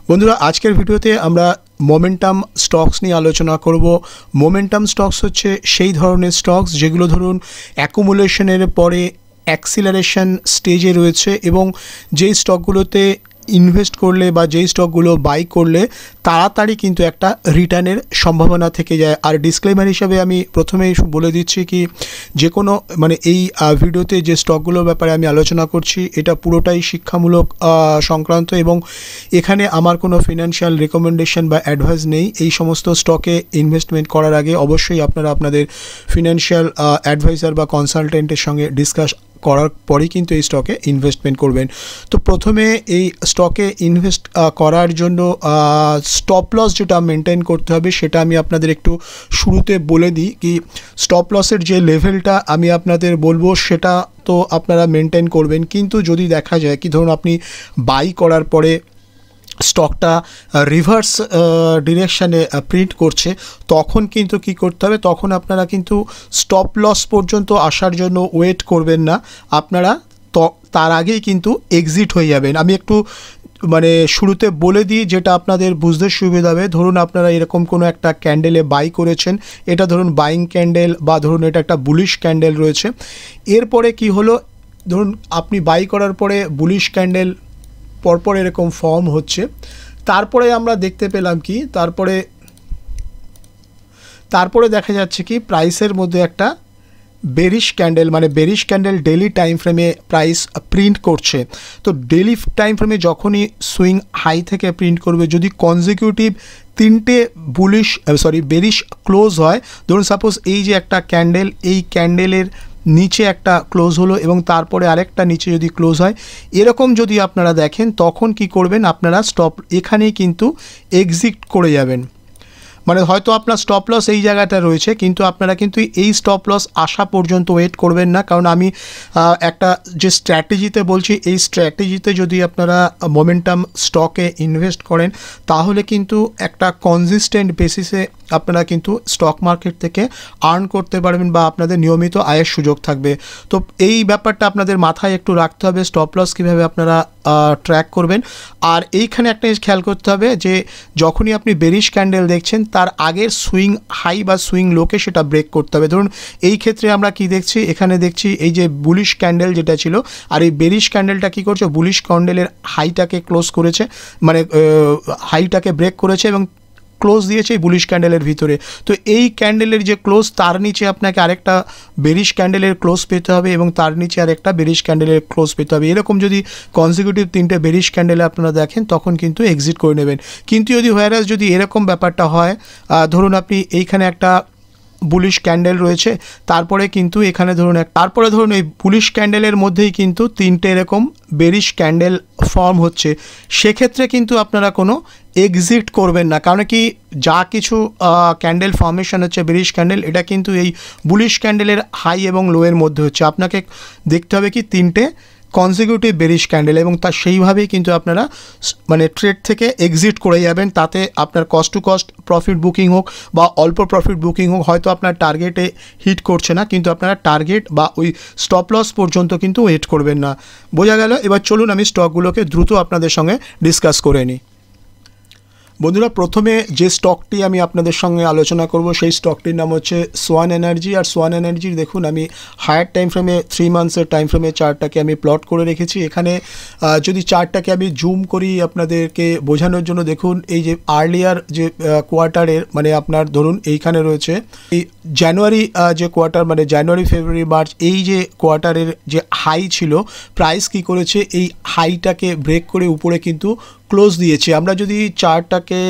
বন্ধুরা আজকের ভিডিওতে আমরা মোমেন্টাম স্টকস নিয়ে আলোচনা করব। মোমেন্টাম স্টকস হচ্ছে সেই ধরনের স্টকস যেগুলো ধরুন অ্যাকুমুলেশনের পরে অ্যাক্সিলারেশন স্টেজে রয়েছে এবং যেই স্টকগুলোতে ইনভেস্ট করলে বা যেই স্টকগুলো বাই করলে তাড়াতাড়ি কিন্তু একটা রিটার্নের সম্ভাবনা থেকে যায়। আর ডিসক্লেমার হিসাবে আমি প্রথমেই বলে দিচ্ছি কি যে কোনো এই ভিডিওতে যে স্টকগুলোর ব্যাপারে আমি আলোচনা করছি এটা পুরোটাই শিক্ষামূলক সংক্রান্ত এবং এখানে আমার কোনো ফিনান্সিয়াল রেকমেন্ডেশন বা অ্যাডভাইস নেই। এই সমস্ত স্টকে ইনভেস্টমেন্ট করার আগে অবশ্যই আপনারা আপনাদের ফিনান্সিয়াল অ্যাডভাইজার বা কনসালটেন্টের সঙ্গে ডিসকাস করার পরেই কিন্তু এই স্টকে ইনভেস্টমেন্ট করবেন। তো প্রথমে এই স্টকে ইনভেস্ট করার জন্য স্টপ লস যেটা মেনটেন করতে হবে সেটা আমি আপনাদের একটু শুরুতে বলে দিই কি স্টপ লসের যে লেভেলটা আমি আপনাদের বলবো সেটা তো আপনারা মেনটেন করবেন, কিন্তু যদি দেখা যায় কি ধরুন আপনি বাই করার পরে স্টকটা রিভার্স ডিরেকশানে প্রিন্ট করছে তখন কিন্তু কি করতে হবে, তখন আপনারা কিন্তু স্টপ লস পর্যন্ত আসার জন্য ওয়েট করবেন না, আপনারা তার আগেই কিন্তু এক্সিট হয়ে যাবেন। আমি একটু শুরুতে বলে দিই যেটা আপনাদের বুঝতে সুবিধা হবে। ধরুন আপনারা এরকম কোনো একটা ক্যান্ডেলে বাই করেছেন, এটা ধরুন বাইং ক্যান্ডেল বা ধরুন এটা একটা বুলিশ ক্যান্ডেল রয়েছে। এরপরে কি হলো, ধরুন আপনি বাই করার পরে বুলিশ ক্যান্ডেল পরপর এরকম ফর্ম হচ্ছে, তারপরে আমরা দেখতে পেলাম কি তারপরে দেখা যাচ্ছে কি প্রাইসের মধ্যে একটা bearish candle bearish candle daily time ফ্রেমে প্রাইস প্রিন্ট করছে। তো ডেলি টাইম ফ্রেমে যখনই সুইং হাই থেকে প্রিন্ট করবে, যদি কনজিকিউটিভ তিনটে বেরিশ ক্লোজ হয়, ধরুন সাপোজ এই যে একটা ক্যান্ডেল, এই ক্যান্ডেলের নিচে একটা ক্লোজ হলো এবং তারপরে আরেকটা নিচে যদি ক্লোজ হয়, এরকম যদি আপনারা দেখেন তখন কি করবেন, আপনারা স্টপ এখানেই কিন্তু এক্সিট করে যাবেন। হয়তো আপনার স্টপ লস এই জায়গাটা রয়েছে কিন্তু আপনারা কিন্তু এই স্টপ লস আসা পর্যন্ত ওয়েট করবেন না, কারণ আমি একটা যে স্ট্র্যাটেজিতে বলছি এই স্ট্র্যাটেজিতে যদি আপনারা মোমেন্টাম স্টকে ইনভেস্ট করেন তাহলে কিন্তু একটা কনসিস্টেন্ট বেসিসে আপনারা কিন্তু স্টক মার্কেট থেকে আর্ন করতে পারবেন বা আপনাদের নিয়মিত আয়ের সুযোগ থাকবে। তো এই ব্যাপারটা আপনাদের মাথায় একটু রাখতে হবে, স্টপ লস কীভাবে আপনারা ট্র্যাক করবেন। আর এইখানে একটা জিনিস খেয়াল করতে হবে যে যখনই আপনি বেরিশ ক্যান্ডেল দেখছেন তার আগের সুইং হাই বা সুইং লোকে সেটা ব্রেক করতে হবে। ধরুন এই ক্ষেত্রে আমরা কি দেখছি, এখানে দেখছি এই যে বুলিশ ক্যান্ডেল যেটা ছিল আর এই বেরিশ ক্যান্ডেলটা কী করছে, বুলিশ ক্যান্ডেলের হাইটাকে ক্লোজ করেছে, হাইটাকে ব্রেক করেছে এবং ক্লোজ দিয়েছে এই বুলিশ ক্যান্ডেলের ভিতরে। তো এই ক্যান্ডেলের যে ক্লোজ তার নিচে আপনাকে আরেকটা বেরিশ ক্যান্ডেলের ক্লোজ পেতে হবে এবং তার নিচে আরেকটা বেরিশ ক্যান্ডেলের ক্লোজ পেতে হবে। এরকম যদি কনজিকিউটিভ তিনটে বেরিশ ক্যান্ডেলে আপনারা দেখেন তখন কিন্তু এক্সিট করে নেবেন। কিন্তু যদি এরকম ব্যাপারটা হয়, ধরুন আপনি এইখানে একটা বুলিশ ক্যান্ডেল রয়েছে, তারপরে কিন্তু এখানে ধরুন এই বুলিশ ক্যান্ডেলের মধ্যেই কিন্তু তিনটে এরকম বেরিশ ক্যান্ডেল ফর্ম হচ্ছে, সেক্ষেত্রে কিন্তু আপনারা কোনো এক্সিট করবেন না, কারণ কি যা কিছু ক্যান্ডেল ফর্মেশন হচ্ছে বেরিশ ক্যান্ডেল, এটা কিন্তু এই বুলিশ ক্যান্ডেলের হাই এবং লোয়ের মধ্যে হচ্ছে। আপনাকে দেখতে হবে কি তিনটে কনজিকিউটিভ বেরিশ ক্যান্ডেল এবং তার সেইভাবেই কিন্তু আপনারা ট্রেড থেকে এক্সিট করে যাবেন। তাতে আপনার cost to cost profit booking হোক বা অল্প প্রফিট বুকিং হোক, হয়তো আপনার টার্গেটে হিট করছে না কিন্তু আপনারা টার্গেট বা ওই স্টপ লস পর্যন্ত কিন্তু ওয়েট করবেন না। বোঝা গেল? এবার চলুন আমি স্টকগুলোকে দ্রুত আপনাদের সঙ্গে ডিসকাস করে নিই। বন্ধুরা প্রথমে যে স্টকটি আমি আপনাদের সঙ্গে আলোচনা করব সেই স্টকটির নাম হচ্ছে সোয়ান এনার্জি। আর সোয়ান এনার্জির দেখুন আমি হায়ার টাইম ফ্রেমে 3 মান্থসের টাইম ফ্রেমে চার্টটাকে আমি প্লট করে রেখেছি। এখানে যদি চার্টটাকে আমি জুম করি আপনাদেরকে বোঝানোর জন্য, দেখুন এই যে আর্লিয়ার যে কোয়ার্টারের আপনার ধরুন এইখানে রয়েছে এই জানুয়ারি যে কোয়ার্টার জানুয়ারি ফেব্রুয়ারি মার্চ, এই যে কোয়ার্টারের যে হাই ছিল প্রাইস কি করেছে, এই হাইটাকে ব্রেক করে উপরে কিন্তু ক্লোজ দিয়েছে। আমরা যদি চার্টটাকে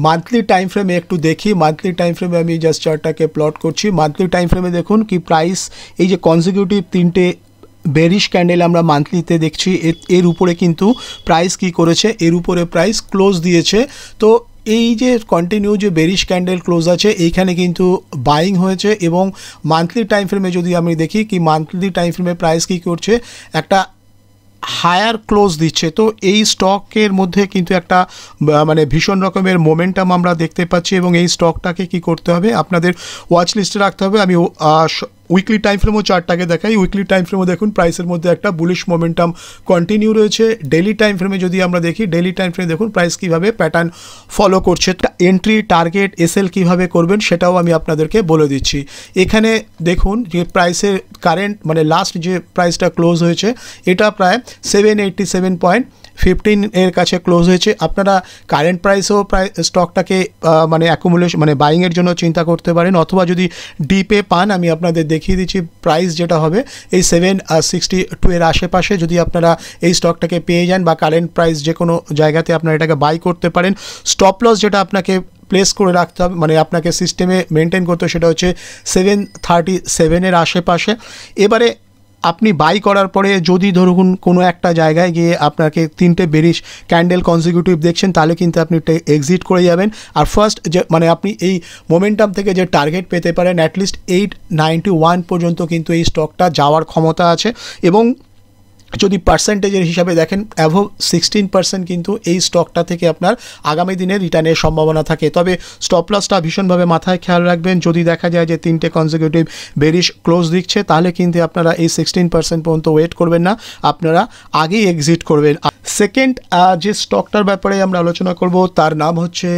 মান্থলি টাইম ফ্রেমে একটু দেখি, মান্থলি টাইম ফ্রেমে আমি জাস্ট চার্টটাকে প্লট করছি। মান্থলি টাইম ফ্রেমে দেখুন কি প্রাইস এই যে কনজিকিউটিভ তিনটে বেরিশ ক্যান্ডেল আমরা মান্থলিতে দেখছি, এর উপরে কিন্তু প্রাইস কি করেছে, এর উপরে প্রাইস ক্লোজ দিয়েছে। তো এই যে কন্টিনিউ যে বেরিশ ক্যান্ডেল ক্লোজ আছে এইখানে কিন্তু বাইং হয়েছে এবং মান্থলি টাইম ফ্রেমে যদি আমি দেখি কি মান্থলি টাইম ফ্রেমে প্রাইস কী করছে, একটা হায়ার ক্লোজ দিচ্ছে। তো এই স্টকের মধ্যে কিন্তু একটা ভীষণ রকমের মোমেন্টাম আমরা দেখতে পাচ্ছি এবং এই স্টকটাকে কি করতে হবে, আপনাদের ওয়াচ লিস্টে রাখতে হবে। আমি উইকলি টাইম ফ্রেমও চার্টটাকে দেখাই। উইকলি টাইম ফ্রেমও দেখুন প্রাইসের মধ্যে একটা বুলিশ মোমেন্টাম কন্টিনিউ রয়েছে। ডেলি টাইম ফ্রেমে যদি আমরা দেখি, ডেলি টাইম ফ্রেমে দেখুন প্রাইস কীভাবে প্যাটার্ন ফলো করছে। এন্ট্রি, টার্গেট, এসএল কীভাবে করবেন সেটাও আমি আপনাদেরকে বলে দিচ্ছি। এখানে দেখুন যে প্রাইসের কারেন্ট মানে লাস্ট যে প্রাইসটা ক্লোজ হয়েছে এটা প্রায় 787.15 এর কাছে ক্লোজ হয়েছে। আপনারা কারেন্ট প্রাইসেও প্রায় স্টকটাকে মানে অ্যাকুমুলেশন মানে বাইংয়ের জন্য চিন্তা করতে পারেন, অথবা যদি ডিপে পান আমি আপনাদের দেখিয়ে দিচ্ছি প্রাইস যেটা হবে এই 762 এর আশেপাশে যদি আপনারা এই স্টকটাকে পেয়ে যান বা কারেন্ট প্রাইস যে কোনো জায়গাতে আপনারা এটাকে বাই করতে পারেন। স্টপ লস যেটা আপনাকে প্লেস করে রাখতে হবে মানে আপনাকে সিস্টেমে মেনটেন করতে হবে সেটা হচ্ছে 737 এর আশেপাশে। এবারে আপনি বাই করার পরে যদি ধরুন কোনো একটা জায়গায় গিয়ে আপনাকে 3টে বেরিশ ক্যান্ডেল কনজিকিউটিভ দেখছেন তাহলে কিন্তু আপনি এক্সিট করে যাবেন। আর ফার্স্ট যে মানে আপনি এই মোমেন্টাম থেকে যে টার্গেট পেতে পারেন অ্যাটলিস্ট 891 পর্যন্ত কিন্তু এই স্টকটা যাওয়ার ক্ষমতা আছে। এবং যদি পার্সেন্টেজের হিসাবে দেখেন অ্যাভোভ 16% কিন্তু এই স্টকটা থেকে আপনার আগামী দিনে রিটার্নের সম্ভাবনা থাকে। তবে স্টপ লসটা ভীষণভাবে মাথায় খেয়াল রাখবেন। যদি দেখা যায় যে 3টে কনজিকিউটিভ বেরিশ ক্লোজ দিচ্ছে তাহলে কিন্তু আপনারা এই 16% পর্যন্ত ওয়েট করবেন না, আপনারা আগেই এক্সিট করবেন। সেকেন্ড যে স্টকটার ব্যাপারে আমরা আলোচনা করব তার নাম হচ্ছে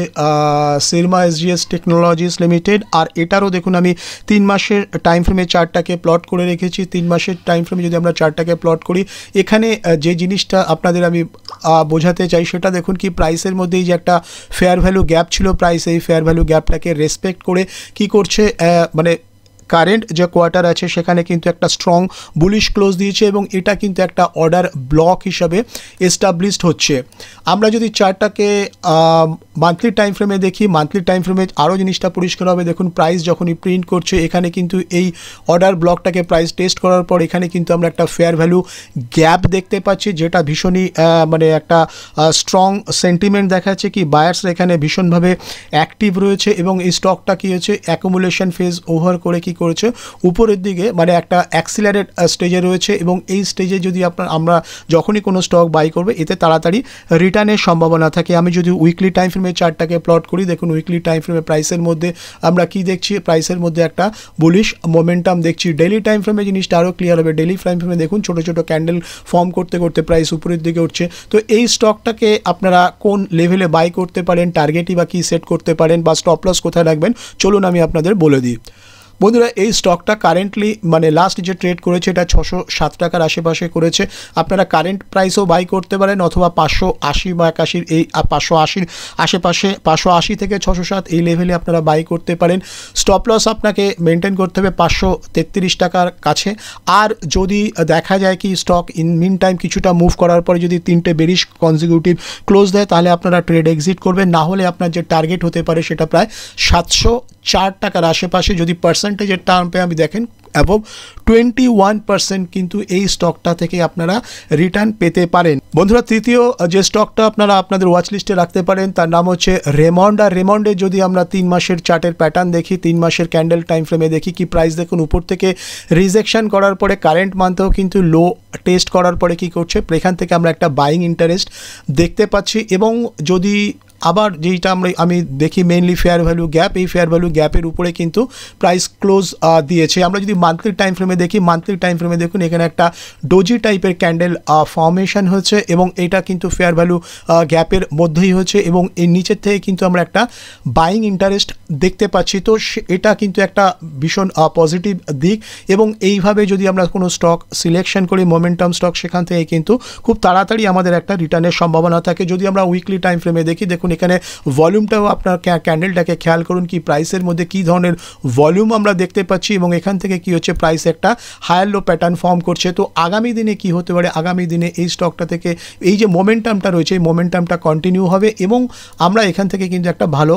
সিরমা এসজিএস টেকনোলজিস লিমিটেড। আর এটারও দেখুন আমি 3 মাসের টাইম ফ্রেমে চার্টটাকে প্লট করে রেখেছি। 3 মাসের টাইম ফ্রেমে যদি আমরা চার্টটাকে প্লট করি এখানে যে জিনিসটা আপনাদের আমি বোঝাতে চাই সেটা দেখুন কি প্রাইসের মধ্যেই যে একটা ফেয়ার ভ্যালু গ্যাপ ছিল, প্রাইস এই ফেয়ার ভ্যালু গ্যাপটাকে রেসপেক্ট করে কি করছে মানে কারেন্ট যে কোয়ার্টার আছে সেখানে কিন্তু একটা স্ট্রং বুলিশ ক্লোজ দিয়েছে এবং এটা কিন্তু একটা অর্ডার ব্লক হিসাবে এস্টাবলিশড হচ্ছে। আমরা যদি চার্টটাকে মান্থলি টাইম ফ্রেমে দেখি, মান্থলি টাইম ফ্রেমে আরও জিনিসটা পরিষ্কার হবে। দেখুন প্রাইস যখনই প্রিন্ট করছে এখানে কিন্তু এই অর্ডার ব্লকটাকে প্রাইস টেস্ট করার পর এখানে কিন্তু আমরা একটা ফেয়ার ভ্যালু গ্যাপ দেখতে পাচ্ছি, যেটা ভীষণই মানে একটা স্ট্রং সেন্টিমেন্ট দেখাচ্ছে কি বায়ার্সরা এখানে ভীষণভাবে অ্যাক্টিভ রয়েছে এবং এই স্টকটা কী হচ্ছে অ্যাকুমুলেশন ফেজ ওভার করে কি করেছে উপরের দিকে মানে একটা অ্যাক্সিলারেট স্টেজে রয়েছে। এবং এই স্টেজে যদি আমরা যখনই কোনো স্টক বাই করবে এতে তাড়াতাড়ি রিটার্নের সম্ভাবনা থাকে। আমি যদি উইকলি টাইম ফ্রেমে চার্টটাকে প্লট করি দেখুন উইকলি টাইম ফ্রেমে প্রাইসের মধ্যে আমরা কি দেখছি, প্রাইসের মধ্যে একটা বুলিশ মোমেন্টাম দেখছি। ডেলি টাইম ফ্রেমে জিনিসটা আরও ক্লিয়ার হবে। ডেলি টাইম ফ্রেমে দেখুন ছোটো ছোটো ক্যান্ডেল ফর্ম করতে করতে প্রাইস উপরের দিকে উঠছে। তো এই স্টকটাকে আপনারা কোন লেভেলে বাই করতে পারেন, টার্গেটই বা কী সেট করতে পারেন বা স্টপ লস কোথায় রাখবেন চলুন আমি আপনাদের বলে দিই। বন্ধুরা এই স্টকটা কারেন্টলি মানে লাস্ট যে ট্রেড করেছে এটা 607 টাকার আশেপাশে করেছে। আপনারা কারেন্ট প্রাইসও বাই করতে পারেন অথবা 580 বা 81 এই 580 আশেপাশে 580 থেকে 607 এই লেভেলে আপনারা বাই করতে পারেন। স্টপ লস আপনাকে মেনটেন করতে হবে 533 টাকার কাছে। আর যদি দেখা যায় কি স্টক ইন মিন টাইম কিছুটা মুভ করার পরে যদি 3টে বেরিশ কনজিকিউটিভ ক্লোজ দেয় তাহলে আপনারা ট্রেড এক্সিট করবেন, না হলে আপনার যে টার্গেট হতে পারে সেটা প্রায় 704 টাকার আশেপাশে। যদি পার্সেন্টেজের টার্মে আমি দেখেন অ্যাবভ 21% কিন্তু এই স্টকটা থেকে আপনারা রিটার্ন পেতে পারেন। বন্ধুরা তৃতীয় যে স্টকটা আপনারা আপনাদের ওয়াচ লিস্টে রাখতে পারেন তার নাম হচ্ছে রেমন্ড। আর রেমন্ডের যদি আমরা 3 মাসের চার্টের প্যাটার্ন দেখি, 3 মাসের ক্যান্ডেল টাইম ফ্রেমে দেখি কি প্রাইস দেখুন উপর থেকে রিজেকশন করার পরে কারেন্ট মান্থেও কিন্তু লো টেস্ট করার পরে কি করছে এখান থেকে আমরা একটা বাইং ইন্টারেস্ট দেখতে পাচ্ছি। এবং যদি আবার যেইটা আমি দেখি মেইনলি ফেয়ার ভ্যালু গ্যাপ, এই ফেয়ার ভ্যালু গ্যাপের উপরে কিন্তু প্রাইস ক্লোজ দিয়েছে। আমরা যদি মান্থলি টাইম ফ্রেমে দেখি, মান্থলি টাইম ফ্রেমে দেখুন এখানে একটা ডোজি টাইপের ক্যান্ডেল ফর্মেশন হচ্ছে এবং এটা কিন্তু ফেয়ার ভ্যালু গ্যাপের মধ্যেই হচ্ছে এবং এর নিচের থেকে কিন্তু আমরা একটা বাইং ইন্টারেস্ট দেখতে পাচ্ছি। তো এটা কিন্তু একটা ভীষণ পজিটিভ দিক এবং এইভাবে যদি আমরা কোনো স্টক সিলেকশন করি মোমেন্টাম স্টক সেখান থেকে কিন্তু খুব তাড়াতাড়ি আমাদের একটা রিটার্নের সম্ভাবনা থাকে। যদি আমরা উইকলি টাইম ফ্রেমে দেখি দেখুন এখানে ভলিউমটাও আপনার ক্যান্ডেলটাকে খেয়াল করুন কি প্রাইসের মধ্যে কী ধরনের ভলিউম আমরা দেখতে পাচ্ছি এবং এখান থেকে কি হচ্ছে প্রাইস একটা হায়ার লো প্যাটার্ন ফর্ম করছে। তো আগামী দিনে কি হতে পারে, আগামী দিনে এই স্টকটা থেকে এই যে মোমেন্টামটা রয়েছে এই মোমেন্টামটা কন্টিনিউ হবে এবং আমরা এখান থেকে কিন্তু একটা ভালো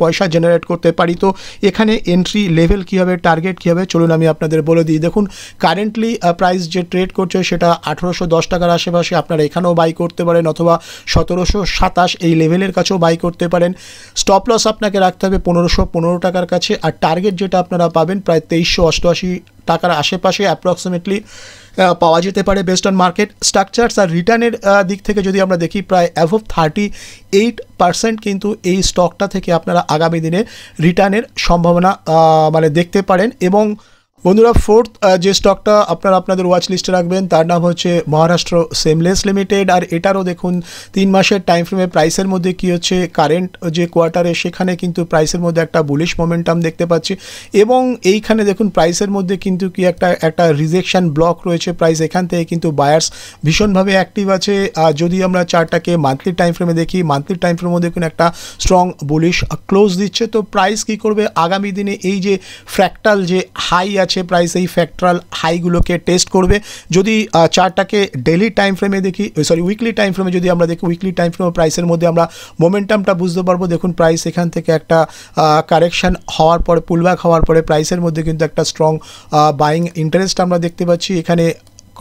পয়সা জেনারেট করতে পারি। তো এখানে এন্ট্রি লেভেল কী হবে, টার্গেট কী হবে চলুন আমি আপনাদের বলে দিই। দেখুন কারেন্টলি প্রাইস যে ট্রেড করছে সেটা 1810 টাকার আশেপাশে, আপনারা এখানেও বাই করতে পারেন অথবা 1727 এই লেভেলের কাছেও বাই করতে পারেন। স্টপ লস আপনাকে রাখতে হবে 1515 টাকার কাছে আর টার্গেট যেটা আপনারা পাবেন প্রায় 2388 টাকার আশেপাশে অ্যাপ্রক্সিমেটলি পাওয়া যেতে পারে বেস্ট অন মার্কেট স্ট্রাকচারস। আর রিটার্নের দিক থেকে যদি আমরা দেখি প্রায় অ্যাভভ 38% কিন্তু এই স্টকটা থেকে আপনারা আগামী দিনে রিটার্নের সম্ভাবনা মানে দেখতে পারেন। এবং বন্ধুরা ফোর্থ যে স্টকটা আপনারা আপনাদের ওয়াচ লিস্টে রাখবেন তার নাম হচ্ছে মহারাষ্ট্র সেমলেস লিমিটেড। আর এটারও দেখুন 3 মাসের টাইম ফ্রেমে প্রাইসের মধ্যে কি হচ্ছে, কারেন্ট যে কোয়ার্টারে সেখানে কিন্তু প্রাইসের মধ্যে একটা বুলিশ মোমেন্টাম দেখতে পাচ্ছি এবং এইখানে দেখুন প্রাইসের মধ্যে কিন্তু কি একটা রিজেকশন ব্লক রয়েছে। প্রাইস এখান থেকে কিন্তু বায়ার্স ভীষণভাবে অ্যাক্টিভ আছে। যদি আমরা চার্টটাকে মান্থলি টাইম ফ্রেমে দেখি, মান্থলি টাইম ফ্রেমের মধ্যে দেখুন একটা স্ট্রং বুলিশ ক্লোজ দিচ্ছে। তো প্রাইস কি করবে আগামী দিনে, এই যে ফ্র্যাক্টাল যে হাই আছে প্রাইস, এই ফ্র্যাক্টাল হাইগুলোকে টেস্ট করবে। যদি চার্টটাকে ডেলি টাইম ফ্রেমে দেখি, উইকলি টাইম ফ্রেমে যদি আমরা দেখি, উইকলি টাইম ফ্রেমে প্রাইসের মধ্যে আমরা মোমেন্টামটা বুঝতে পারবো। দেখুন প্রাইস এখান থেকে একটা কারেকশন হওয়ার পরে, পুলব্যাক হওয়ার পরে প্রাইসের মধ্যে কিন্তু একটা স্ট্রং বাইং ইন্টারেস্ট আমরা দেখতে পাচ্ছি। এখানে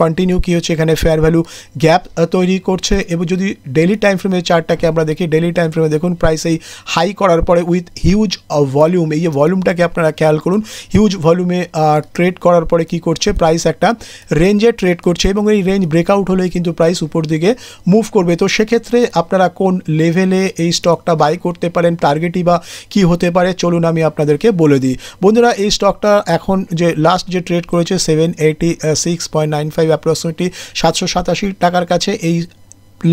কন্টিনিউ কি হচ্ছে, এখানে ফেয়ার ভ্যালু গ্যাপ তৈরি করছে। এবং যদি ডেলি টাইম ফ্রেমে চার্টটাকে আমরা দেখি, ডেলি টাইম ফ্রেমে দেখুন প্রাইস এই হাই করার পরে উইথ হিউজ ভলিউম, এই যে ভলিউমটাকে আপনারা খেয়াল করুন, হিউজ ভলিউমে ট্রেড করার পরে কি করছে, প্রাইস একটা রেঞ্জে ট্রেড করছে এবং এই রেঞ্জ ব্রেকআউট হলেই কিন্তু প্রাইস উপর দিকে মুভ করবে। তো সেক্ষেত্রে আপনারা কোন লেভেলে এই স্টকটা বাই করতে পারেন, টার্গেটই বা কী হতে পারে, চলুন আমি আপনাদেরকে বলে দিই। বন্ধুরা এই স্টকটা এখন যে লাস্ট যে ট্রেড করেছে 786.95 অ্যাপ্রক্সিমেটলি 787 টাকার কাছে, এই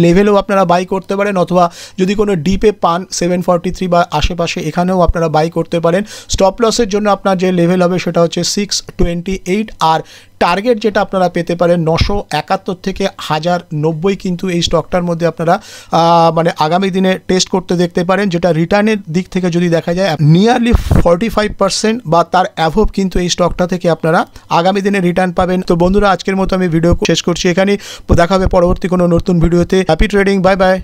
লেভেলেও আপনারা বাই করতে পারেন, অথবা যদি কোনো ডিপে পান 743 বা আশেপাশে, এখানেও আপনারা বাই করতে পারেন। স্টপ লসের জন্য আপনার যে লেভেল হবে সেটা হচ্ছে 628, আর টার্গেট যেটা আপনারা পেতে পারেন 971 থেকে 1090 কিন্তু এই স্টকটার মধ্যে আপনারা মানে আগামী দিনে টেস্ট করতে দেখতে পারেন, যেটা রিটার্নের দিক থেকে যদি দেখা যায় নিয়ারলি 45% বা তার অ্যাভব কিন্তু এই স্টকটা থেকে আপনারা আগামী দিনে রিটার্ন পাবেন। তো বন্ধুরা আজকের মতো আমি ভিডিও শেষ করছি এখানে, দেখা হবে পরবর্তী কোনো নতুন ভিডিওতে। Happy trading, bye bye.